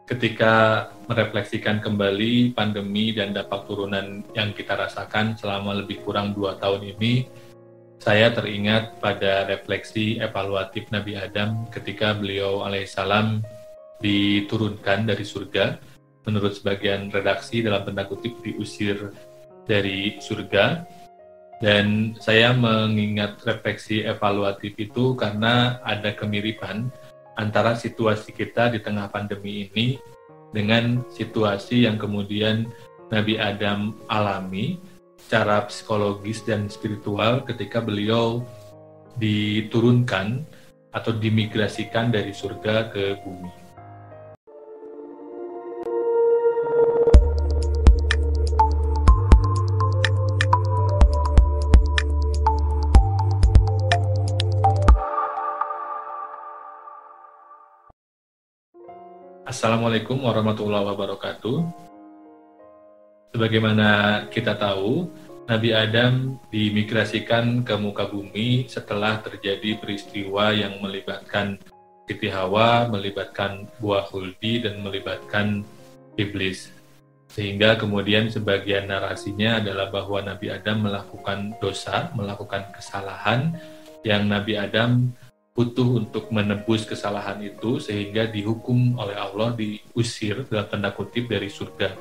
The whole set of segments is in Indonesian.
Ketika merefleksikan kembali pandemi dan dampak turunan yang kita rasakan selama lebih kurang 2 tahun ini, saya teringat pada refleksi evaluatif Nabi Adam ketika beliau alaihissalam diturunkan dari surga. Menurut sebagian redaksi, dalam tanda kutip, diusir dari surga. Dan saya mengingat refleksi evaluatif itu karena ada kemiripan antara situasi kita di tengah pandemi ini dengan situasi yang kemudian Nabi Adam alami secara psikologis dan spiritual ketika beliau diturunkan atau dimigrasikan dari surga ke bumi. Assalamualaikum warahmatullahi wabarakatuh. Sebagaimana kita tahu, Nabi Adam dimigrasikan ke muka bumi setelah terjadi peristiwa yang melibatkan Siti Hawa, melibatkan buah huldi, dan melibatkan iblis. Sehingga kemudian sebagian narasinya adalah bahwa Nabi Adam melakukan dosa, melakukan kesalahan yang Nabi Adam butuh untuk menebus kesalahan itu sehingga dihukum oleh Allah, diusir dalam tanda kutip dari surga.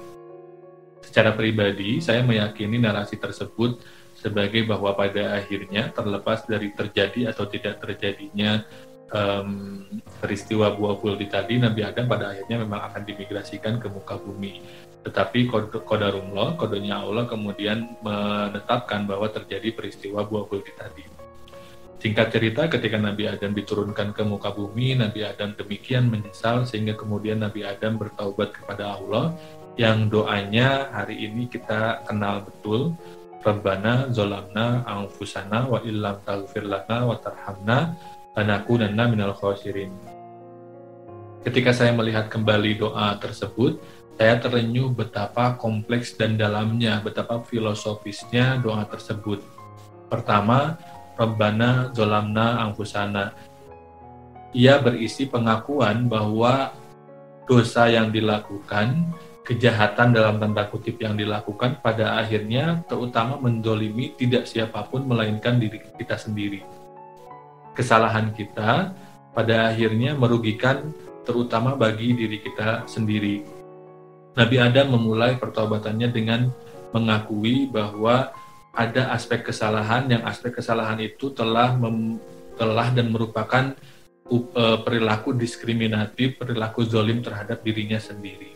Secara pribadi, saya meyakini narasi tersebut sebagai bahwa pada akhirnya, terlepas dari terjadi atau tidak terjadinya peristiwa buah huldi tadi, Nabi Adam pada akhirnya memang akan dimigrasikan ke muka bumi. Tetapi qadarullah, kodenya Allah kemudian menetapkan bahwa terjadi peristiwa buah huldi tadi. Singkat cerita, ketika Nabi Adam diturunkan ke muka bumi, Nabi Adam demikian menyesal sehingga kemudian Nabi Adam bertaubat kepada Allah, yang doanya hari ini kita kenal betul. Rabbana zolamna anfusana wa illam taghfir lana wa tarhamna lanakunanna minal khosirin. Ketika saya melihat kembali doa tersebut, saya terenyuh betapa kompleks dan dalamnya, betapa filosofisnya doa tersebut. Pertama, Rabbana zolamna anfusana. Ia berisi pengakuan bahwa dosa yang dilakukan, kejahatan dalam tanda kutip yang dilakukan pada akhirnya terutama mendolimi tidak siapapun melainkan diri kita sendiri. Kesalahan kita pada akhirnya merugikan terutama bagi diri kita sendiri. Nabi Adam memulai pertaubatannya dengan mengakui bahwa ada aspek kesalahan yang aspek kesalahan itu telah dan merupakan perilaku diskriminatif, perilaku zolim terhadap dirinya sendiri.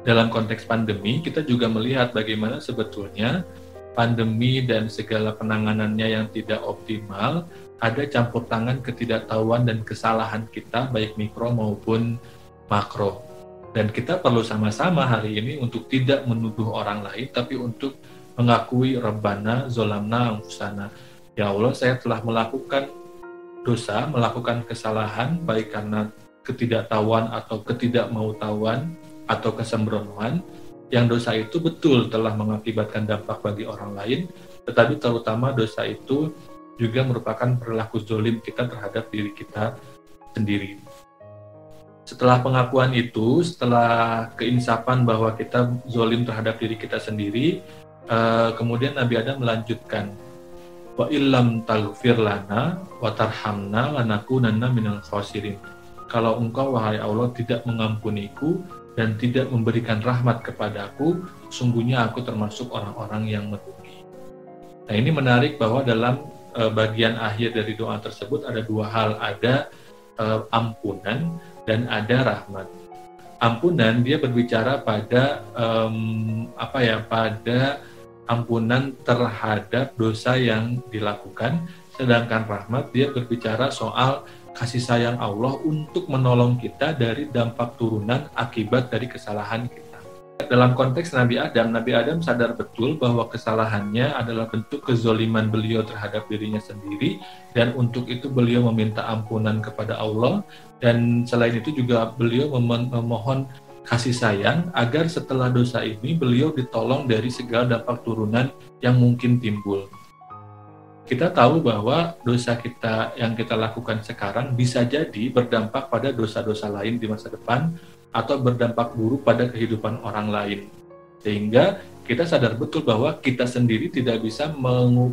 Dalam konteks pandemi, kita juga melihat bagaimana sebetulnya pandemi dan segala penanganannya yang tidak optimal, ada campur tangan ketidaktahuan dan kesalahan kita, baik mikro maupun makro. Dan kita perlu sama-sama hari ini untuk tidak menuduh orang lain, tapi untuk mengakui Rabbana zolamna anfusana. Ya Allah, saya telah melakukan dosa, melakukan kesalahan, baik karena ketidaktahuan atau ketidakmautawan atau kesembronoan, yang dosa itu betul telah mengakibatkan dampak bagi orang lain, tetapi terutama dosa itu juga merupakan perilaku zolim kita terhadap diri kita sendiri. Setelah pengakuan itu, setelah keinsapan bahwa kita zolim terhadap diri kita sendiri, kemudian Nabi Adam melanjutkan, wa illam taghfir lana wa tarhamna lanakunanna minal khosirin. Kalau engkau wahai Allah tidak mengampuniku dan tidak memberikan rahmat kepadaku, sungguhnya aku termasuk orang-orang yang merugi. Nah, ini menarik bahwa dalam bagian akhir dari doa tersebut ada dua hal, ada ampunan dan ada rahmat. Ampunan dia berbicara pada pada ampunan terhadap dosa yang dilakukan, sedangkan rahmat dia berbicara soal kasih sayang Allah untuk menolong kita dari dampak turunan akibat dari kesalahan kita. Dalam konteks Nabi Adam sadar betul bahwa kesalahannya adalah bentuk kezoliman beliau terhadap dirinya sendiri, dan untuk itu beliau meminta ampunan kepada Allah, dan selain itu juga beliau memohon kasih sayang agar setelah dosa ini beliau ditolong dari segala dampak turunan yang mungkin timbul. Kita tahu bahwa dosa kita yang kita lakukan sekarang bisa jadi berdampak pada dosa-dosa lain di masa depan, atau berdampak buruk pada kehidupan orang lain. Sehingga kita sadar betul bahwa kita sendiri tidak bisa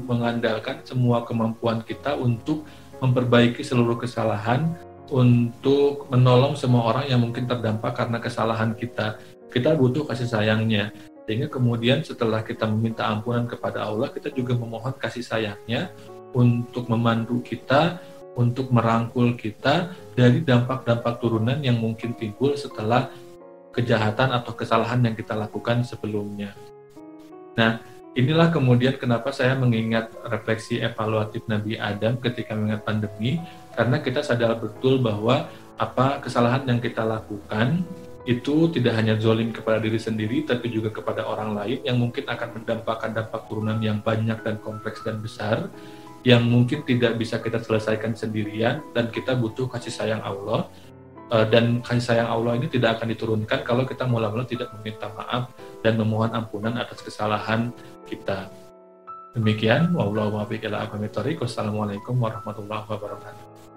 mengandalkan semua kemampuan kita untuk memperbaiki seluruh kesalahan, untuk menolong semua orang yang mungkin terdampak karena kesalahan kita. Kita butuh kasih sayangnya. Sehingga kemudian setelah kita meminta ampunan kepada Allah, kita juga memohon kasih sayangnya untuk memandu kita, untuk merangkul kita dari dampak-dampak turunan yang mungkin timbul setelah kejahatan atau kesalahan yang kita lakukan sebelumnya. Nah, inilah kemudian kenapa saya mengingat refleksi evaluatif Nabi Adam ketika mengingat pandemi, karena kita sadar betul bahwa kesalahan yang kita lakukan itu tidak hanya zolim kepada diri sendiri, tapi juga kepada orang lain yang mungkin akan mendampakkan dampak turunan yang banyak dan kompleks dan besar, yang mungkin tidak bisa kita selesaikan sendirian, dan kita butuh kasih sayang Allah. Dan kasih sayang Allah ini tidak akan diturunkan kalau kita mula-mula tidak meminta maaf dan memohon ampunan atas kesalahan kita. Demikian, wallahu muwaffiq ila aqwamit thoriq. Wassalamualaikum warahmatullahi wabarakatuh.